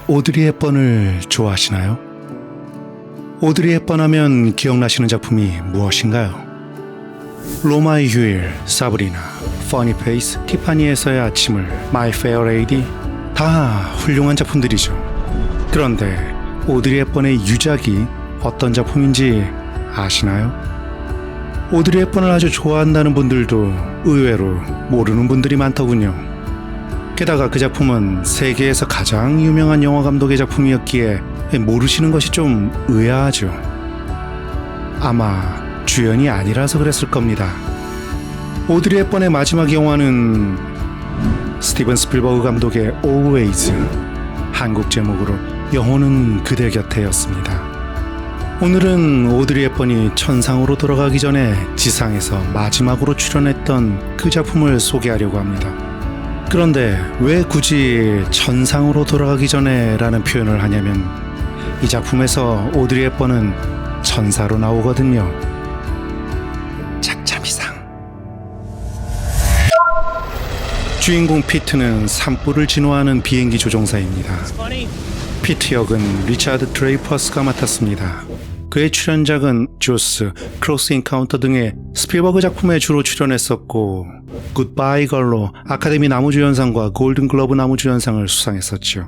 오드리 헵번을 좋아하시나요? 오드리 헵번 하면 기억나시는 작품이 무엇인가요? 로마의 휴일, 사브리나, 퍼니페이스, 티파니에서의 아침을, 마이 페어 레이디 다 훌륭한 작품들이죠. 그런데 오드리 헵번의 유작이 어떤 작품인지 아시나요? 오드리 헵번을 아주 좋아한다는 분들도 의외로 모르는 분들이 많더군요. 게다가 그 작품은 세계에서 가장 유명한 영화 감독의 작품이었기에 모르시는 것이 좀 의아하죠. 아마 주연이 아니라서 그랬을 겁니다. 오드리 헵번의 마지막 영화는 스티븐 스필버그 감독의 Always, 한국 제목으로 영혼은 그대 곁에였습니다. 오늘은 오드리 헵번이 천상으로 돌아가기 전에 지상에서 마지막으로 출연했던 그 작품을 소개하려고 합니다. 그런데 왜 굳이 천상으로 돌아가기 전에 라는 표현을 하냐면 이 작품에서 오드리 헵번은 천사로 나오거든요. 착잡이상. 주인공 피트는 산불을 진화하는 비행기 조종사입니다. 피트 역은 리차드 드레이퍼스가 맡았습니다. 그의 출연작은 조스, 크로스 인카운터 등의 스필버그 작품에 주로 출연했었고 굿바이 걸로 아카데미 나무주연상과 골든글러브 나무주연상을 수상했었죠.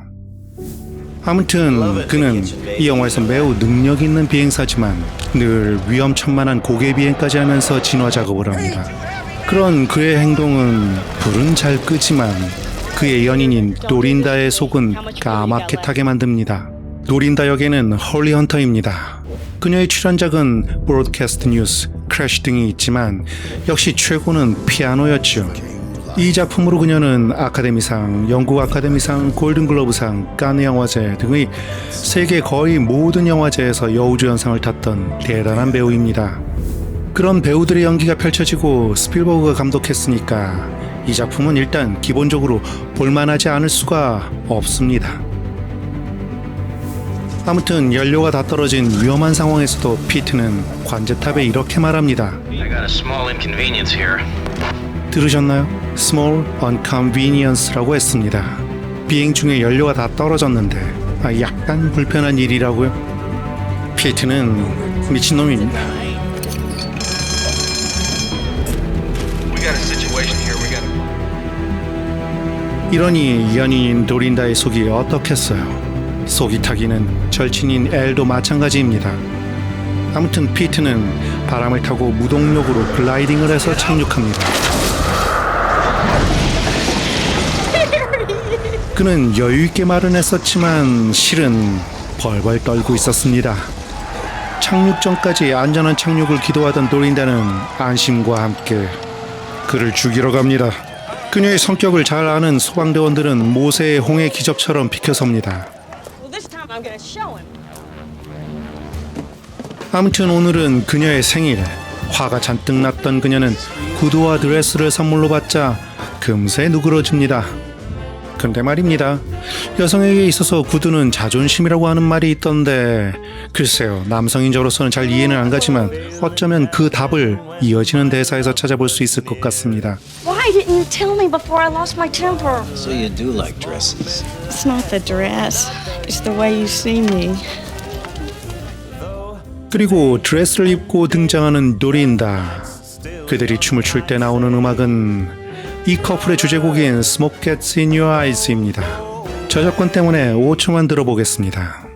아무튼 그는 이 영화에서 매우 능력 있는 비행사지만 늘 위험천만한 고개 비행까지 하면서 진화 작업을 합니다. 그런 그의 행동은 불은 잘 끄지만 그의 연인인 도린다의 속은 까맣게 타게 만듭니다. 도린다 역에는 홀리 헌터입니다. 그녀의 출연작은 브로드캐스트 뉴스, 크래쉬 등이 있지만 역시 최고는 피아노였죠. 이 작품으로 그녀는 아카데미상, 영국 아카데미상, 골든글러브상, 카느 영화제 등의 세계 거의 모든 영화제에서 여우주연상을 탔던 대단한 배우입니다. 그런 배우들의 연기가 펼쳐지고 스필버그가 감독했으니까 이 작품은 일단 기본적으로 볼만하지 않을 수가 없습니다. 아무튼 연료가 다 떨어진 위험한 상황에서도 피트는 관제탑에 이렇게 말합니다. 들으셨나요? Small inconvenience라고 했습니다. 비행 중에 연료가 다 떨어졌는데 약간 불편한 일이라고요? 피트는 미친놈입니다. 이러니 연인인 도린다의 속이 어떻겠어요? 속이 타기는 절친인 엘도 마찬가지입니다. 아무튼 피트는 바람을 타고 무동력으로 글라이딩을 해서 착륙합니다. 그는 여유있게 말은 했었지만 실은 벌벌 떨고 있었습니다. 착륙 전까지 안전한 착륙을 기도하던 도린다는 안심과 함께 그를 죽이러 갑니다. 그녀의 성격을 잘 아는 소방대원들은 모세의 홍해 기적처럼 비켜섭니다. 아무튼 오늘은 그녀의 생일. 화가 잔뜩 났던 그녀는 구두와 드레스를 선물로 받자 금세 누그러집니다. 근데 말입니다. 여성에게 있어서 구두는 자존심이라고 하는 말이 있던데 글쎄요, 남성인 저로서는 잘 이해는 안 가지만 어쩌면 그 답을 이어지는 대사에서 찾아볼 수 있을 것 같습니다. Why didn't you tell me before I lost my temper? So you do like dresses. It's not the dress. It's the way you see me. 그리고 드레스를 입고 등장하는 도린다. 그들이 춤을 출 때 나오는 음악은 이 커플의 주제곡인 Smoke Gets in Your Eyes입니다. 저작권 때문에 5초만 들어보겠습니다.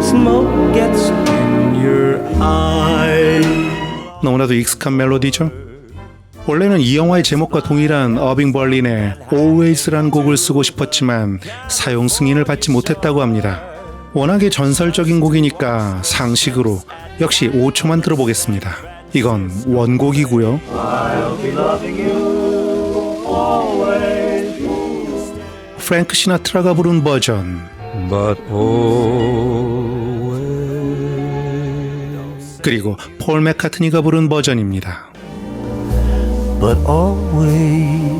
Smoke gets in your eye. 너무나도 익숙한 멜로디죠? 원래는 이 영화의 제목과 동일한 어빙 벌린의 Always라는 곡을 쓰고 싶었지만 사용 승인을 받지 못했다고 합니다. 워낙에 전설적인 곡이니까 상식으로 역시 5초만 들어보겠습니다. 이건 원곡이고요. 프랭크 시나트라가 부른 버전. But always. 그리고 폴 맥카트니가 부른 버전입니다. But always.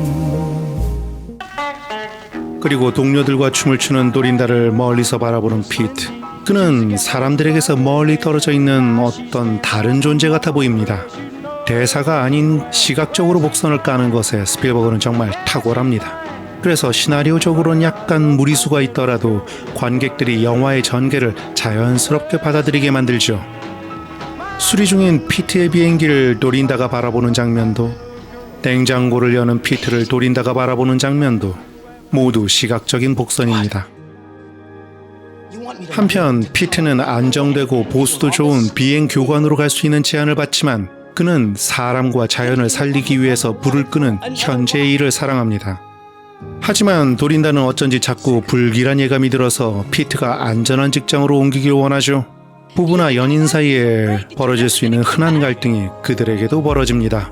그리고 동료들과 춤을 추는 도린다를 멀리서 바라보는 피트. 그는 사람들에게서 멀리 떨어져 있는 어떤 다른 존재 같아 보입니다. 대사가 아닌 시각적으로 복선을 까는 것에 스필버그는 정말 탁월합니다. 그래서 시나리오적으로는 약간 무리수가 있더라도 관객들이 영화의 전개를 자연스럽게 받아들이게 만들죠. 수리 중인 피트의 비행기를 도린다가 바라보는 장면도, 냉장고를 여는 피트를 도린다가 바라보는 장면도 모두 시각적인 복선입니다. 한편 피트는 안정되고 보수도 좋은 비행 교관으로 갈 수 있는 제안을 받지만 그는 사람과 자연을 살리기 위해서 불을 끄는 현재의 일을 사랑합니다. 하지만 도린다는 어쩐지 자꾸 불길한 예감이 들어서 피트가 안전한 직장으로 옮기길 원하죠. 부부나 연인 사이에 벌어질 수 있는 흔한 갈등이 그들에게도 벌어집니다.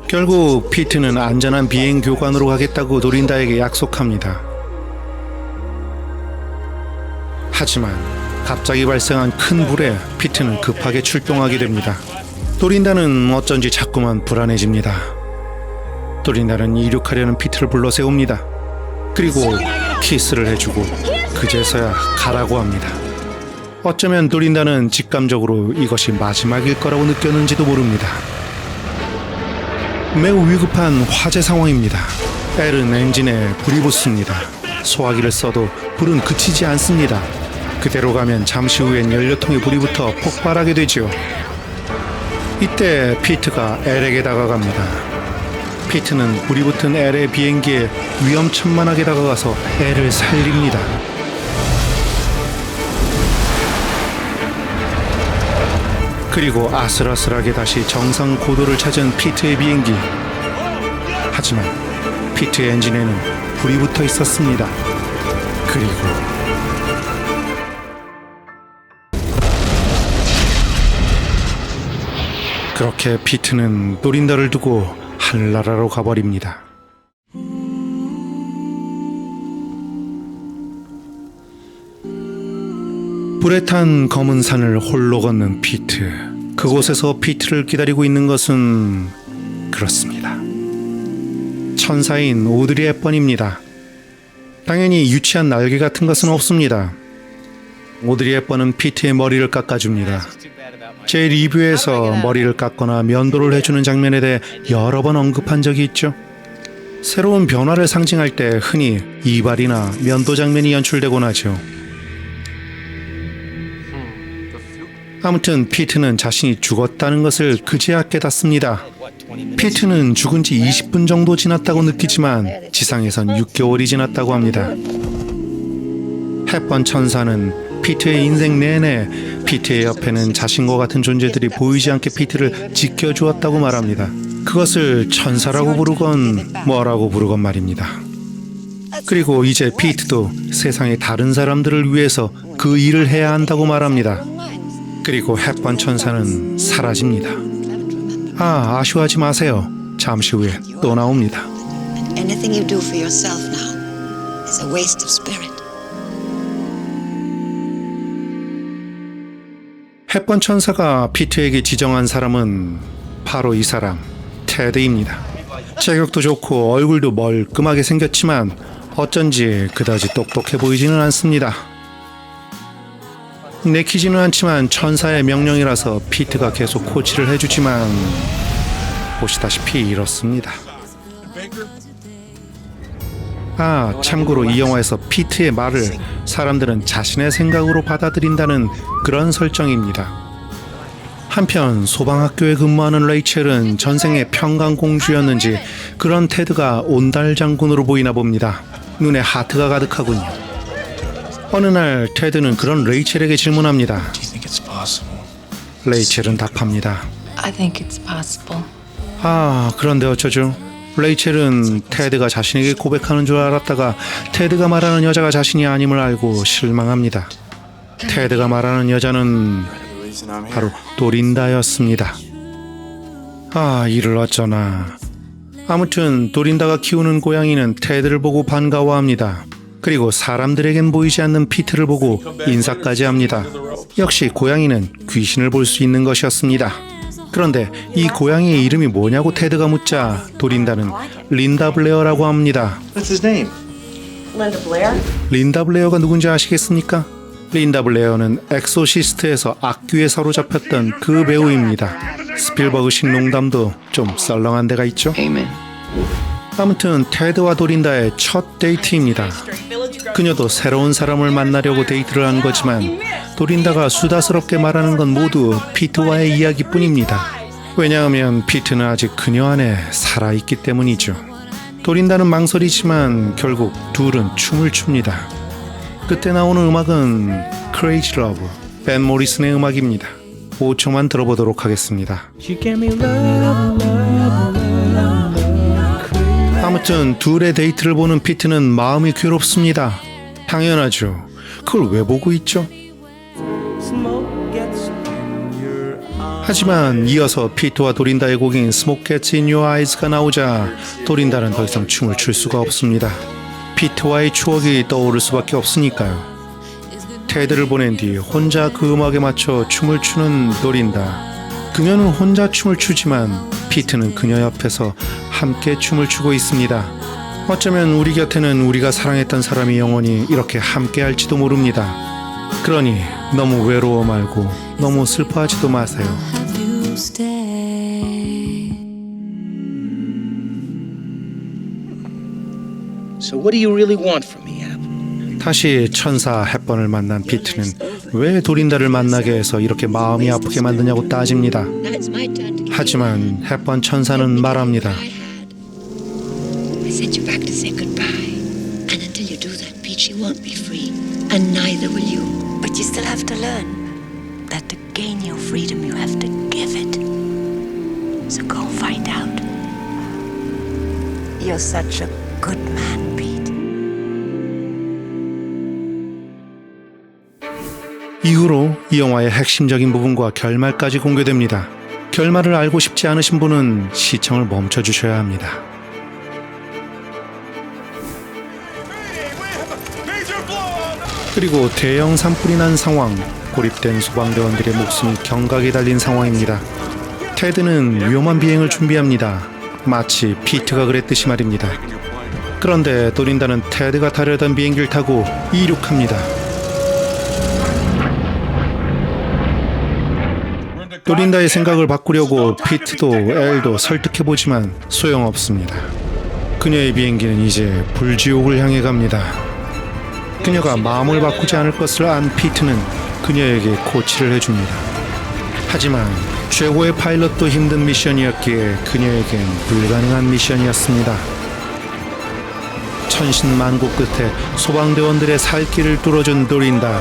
결국 피트는 안전한 비행 교관으로 가겠다고 도린다에게 약속합니다. 하지만 갑자기 발생한 큰 불에 피트는 급하게 출동하게 됩니다. 도린다는 어쩐지 자꾸만 불안해집니다. 도린다는 이륙하려는 피트를 불러 세웁니다. 그리고 키스를 해주고 그제서야 가라고 합니다. 어쩌면 도린다는 직감적으로 이것이 마지막일 거라고 느꼈는지도 모릅니다. 매우 위급한 화재 상황입니다. 엘은 엔진에 불이 붙습니다. 소화기를 써도 불은 그치지 않습니다. 그대로 가면 잠시 후엔 연료통에 불이 붙어 폭발하게 되죠. 이때 피트가 엘에게 다가갑니다. 피트는 불이 붙은 엘의 비행기에 위험천만하게 다가가서 엘을 살립니다. 그리고 아슬아슬하게 다시 정상 고도를 찾은 피트의 비행기. 하지만 피트의 엔진에는 불이 붙어 있었습니다. 그리고 그렇게 피트는 도린다를 두고 하늘나라로 가버립니다. 불에 탄 검은 산을 홀로 걷는 피트. 그곳에서 피트를 기다리고 있는 것은 그렇습니다. 천사인 오드리 헵번입니다. 당연히 유치한 날개 같은 것은 없습니다. 오드리 헵번은 피트의 머리를 깎아줍니다. 제 리뷰에서 머리를 깎거나 면도를 해주는 장면에 대해 여러 번 언급한 적이 있죠. 새로운 변화를 상징할 때 흔히 이발이나 면도 장면이 연출되곤 하죠. 아무튼 피트는 자신이 죽었다는 것을 그제야 깨닫습니다. 피트는 죽은 지 20분 정도 지났다고 느끼지만 지상에선 6개월이 지났다고 합니다. 헵번 천사는 피트의 인생 내내 피트의 옆에는 자신과 같은 존재들이 보이지 않게 피트를 지켜주었다고 말합니다. 그것을 천사라고 부르건 뭐라고 부르건 말입니다. 그리고 이제 피트도 세상의 다른 사람들을 위해서 그 일을 해야 한다고 말합니다. 그리고 헵번 천사는 사라집니다. 아쉬워하지 마세요. 잠시 후에 또 나옵니다. Anything you do for yourself now is a waste of spirit. 헵번 천사가 피트에게 지정한 사람은 바로 이 사람, 테드입니다. 체격도 좋고 얼굴도 멀끔하게 생겼지만 어쩐지 그다지 똑똑해 보이지는 않습니다. 내키지는 않지만 천사의 명령이라서 피트가 계속 코치를 해주지만 보시다시피 이렇습니다. 참고로 이 영화에서 피트의 말을 사람들은 자신의 생각으로 받아들인다는 그런 설정입니다. 한편 소방학교에 근무하는 레이첼은 전생에 평강공주였는지 그런 테드가 온달 장군으로 보이나 봅니다. 눈에 하트가 가득하군요. 어느 날 테드는 그런 레이첼에게 질문합니다. 레이첼은 답합니다. I think it's possible. 그런데 어쩌죠? 레이첼은 테드가 자신에게 고백하는 줄 알았다가 테드가 말하는 여자가 자신이 아님을 알고 실망합니다. 테드가 말하는 여자는 바로 도린다였습니다. 이를 어쩌나. 아무튼 도린다가 키우는 고양이는 테드를 보고 반가워합니다. 그리고 사람들에겐 보이지 않는 피트를 보고 인사까지 합니다. 역시 고양이는 귀신을 볼 수 있는 것이었습니다. 그런데 이 고양이의 이름이 뭐냐고 테드가 묻자 도린다는 린다 블레어라고 합니다. What's his name? Linda Blair? 린다 블레어가 누군지 아시겠습니까? 린다 블레어는 엑소시스트에서 악귀에 사로잡혔던 그 배우입니다. 스필버그식 농담도 좀 썰렁한 데가 있죠. Amen. 아무튼 테드와 도린다의 첫 데이트입니다. 그녀도 새로운 사람을 만나려고 데이트를 한 거지만 도린다가 수다스럽게 말하는 건 모두 피트와의 이야기뿐입니다. 왜냐하면 피트는 아직 그녀 안에 살아있기 때문이죠. 도린다는 망설이지만 결국 둘은 춤을 춥니다. 그때 나오는 음악은 Crazy Love, 벤 모리슨의 음악입니다. 5초만 들어보도록 하겠습니다. You gave me love, love, love, love. 아무튼 둘의 데이트를 보는 피트는 마음이 괴롭습니다. 당연하죠. 그걸 왜 보고 있죠? Smoke gets in your eye. 하지만 이어서 피트와 도린다의 곡인 Smoke Gets in Your Eyes가 나오자 도린다는 더 이상 춤을 출 수가 없습니다. 피트와의 추억이 떠오를 수밖에 없으니까요. 테드를 보낸 뒤 혼자 그 음악에 맞춰 춤을 추는 도린다. 그녀는 혼자 춤을 추지만 피트는 그녀 옆에서 함께 춤을 추고 있습니다. 어쩌면 우리 곁에는 우리가 사랑했던 사람이 영원히 이렇게 함께 할지도 모릅니다. 그러니 너무 외로워 말고 너무 슬퍼하지도 마세요. So what do you really want from me, Apple? 다시 천사 햇번을 만난 피트는 왜 도린다를 만나게 해서 이렇게 마음이 아프게 만드냐고 따집니다. Now it's my turn to give 하지만 햇번 천사는 말합니다. I sent you back to say goodbye. And until you do that, Peach, you won't be free. And neither will you. But you still have to learn that to gain your freedom, you have to give it. So go find out. You're such a good man, Pete. 이후로 이 영화의 핵심적인 부분과 결말까지 공개됩니다. 결말을 알고 싶지 않으신 분은 시청을 멈춰주셔야 합니다. 그리고 대형 산불이 난 상황, 고립된 소방대원들의 목숨이 경각에 달린 상황입니다. 테드는 위험한 비행을 준비합니다. 마치 피트가 그랬듯이 말입니다. 그런데 도린다는 테드가 타려던 비행기를 타고 이륙합니다. 도린다의 생각을 바꾸려고 피트도 엘도 설득해보지만 소용없습니다. 그녀의 비행기는 이제 불지옥을 향해 갑니다. 그녀가 마음을 바꾸지 않을 것을 안 피트는 그녀에게 코치를 해줍니다. 하지만 최고의 파일럿도 힘든 미션이었기에 그녀에겐 불가능한 미션이었습니다. 천신만고 끝에 소방대원들의 살 길을 뚫어준 도린다.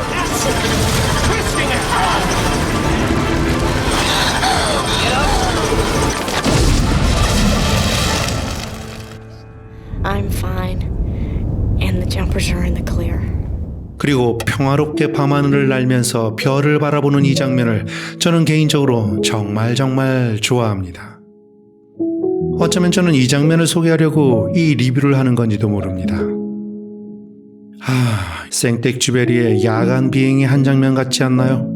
I'm fine. And the jumpers are in the clear. 그리고 평화롭게 밤하늘을 날면서 별을 바라보는 이 장면을 저는 개인적으로 정말 좋아합니다. 어쩌면 저는 이 장면을 소개하려고 이 리뷰를 하는 건지도 모릅니다. 생텍쥐베리의 야간 비행의 한 장면 같지 않나요?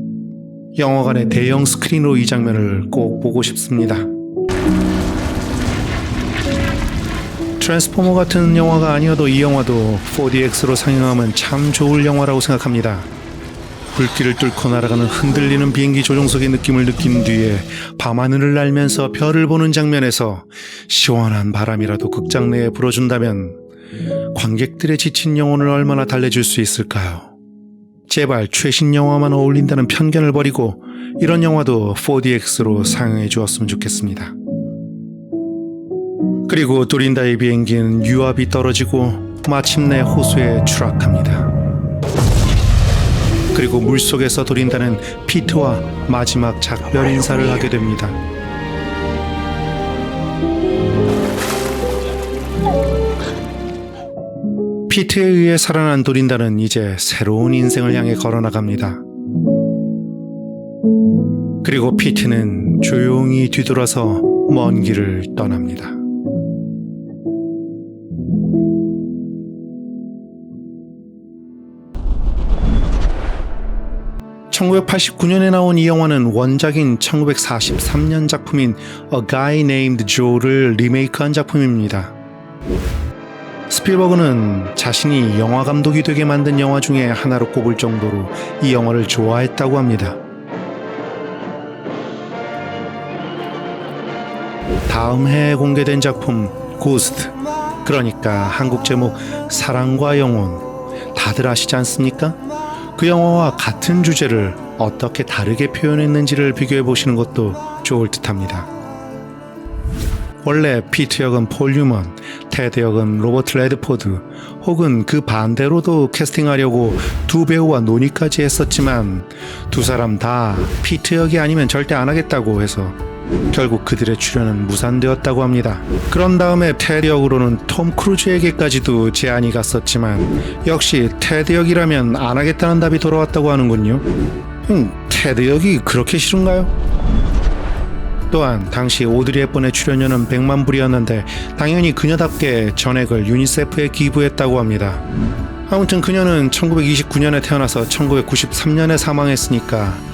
영화관의 대형 스크린으로 이 장면을 꼭 보고 싶습니다. 트랜스포머 같은 영화가 아니어도 이 영화도 4DX로 상영하면 참 좋을 영화라고 생각합니다. 불길을 뚫고 날아가는 흔들리는 비행기 조종석의 느낌을 느낀 뒤에 밤하늘을 날면서 별을 보는 장면에서 시원한 바람이라도 극장 내에 불어준다면 관객들의 지친 영혼을 얼마나 달래줄 수 있을까요? 제발 최신 영화만 어울린다는 편견을 버리고 이런 영화도 4DX로 상영해 주었으면 좋겠습니다. 그리고 도린다의 비행기는 유압이 떨어지고 마침내 호수에 추락합니다. 그리고 물속에서 도린다는 피트와 마지막 작별 인사를 하게 됩니다. 피트에 의해 살아난 도린다는 이제 새로운 인생을 향해 걸어나갑니다. 그리고 피트는 조용히 뒤돌아서 먼 길을 떠납니다. 1989년에 나온 이 영화는 원작인 1943년 작품인 A Guy Named Joe를 리메이크한 작품입니다. 스필버그는 자신이 영화 감독이 되게 만든 영화 중에 하나로 꼽을 정도로 이 영화를 좋아했다고 합니다. 다음 해에 공개된 작품 고스트, 그러니까 한국 제목 사랑과 영혼 다들 아시지 않습니까? 그 영화와 같은 주제를 어떻게 다르게 표현했는지를 비교해 보시는 것도 좋을 듯합니다. 원래 피트 역은 폴 뉴먼, 테드 역은 로버트 레드포드 혹은 그 반대로도 캐스팅하려고 두 배우와 논의까지 했었지만 두 사람 다 피트 역이 아니면 절대 안 하겠다고 해서 결국 그들의 출연은 무산되었다고 합니다. 그런 다음에 테드 역으로는 톰 크루즈에게까지도 제안이 갔었지만 역시 테드 역이라면 안 하겠다는 답이 돌아왔다고 하는군요. 테드 역이 그렇게 싫은가요? 또한 당시 오드리 헵번의 출연료는 100만 불이었는데 당연히 그녀답게 전액을 유니세프에 기부했다고 합니다. 아무튼 그녀는 1929년에 태어나서 1993년에 사망했으니까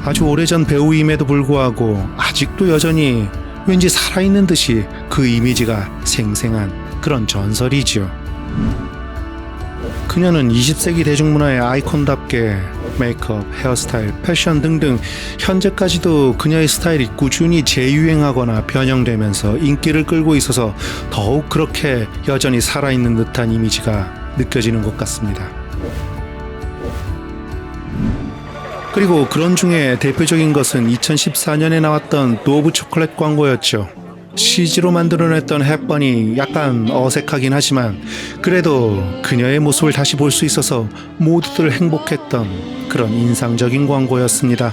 아주 오래전 배우임에도 불구하고 아직도 여전히 왠지 살아있는 듯이 그 이미지가 생생한 그런 전설이지요. 그녀는 20세기 대중문화의 아이콘답게 메이크업, 헤어스타일, 패션 등등 현재까지도 그녀의 스타일이 꾸준히 재유행하거나 변형되면서 인기를 끌고 있어서 더욱 그렇게 여전히 살아있는 듯한 이미지가 느껴지는 것 같습니다. 그리고 그런 중에 대표적인 것은 2014년에 나왔던 도브 초콜릿 광고였죠. CG로 만들어냈던 헵번이 약간 어색하긴 하지만 그래도 그녀의 모습을 다시 볼 수 있어서 모두들 행복했던 그런 인상적인 광고였습니다.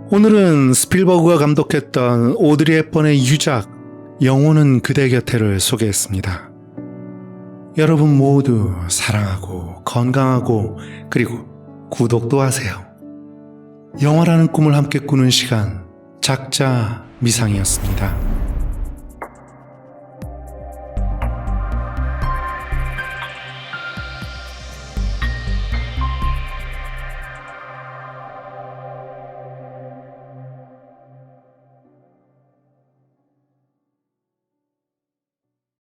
오늘은 스필버그가 감독했던 오드리 헵번의 유작 영혼은 그대 곁에를 소개했습니다. 여러분 모두 사랑하고 건강하고 그리고 구독도 하세요. 영화라는 꿈을 함께 꾸는 시간 작자 미상이었습니다.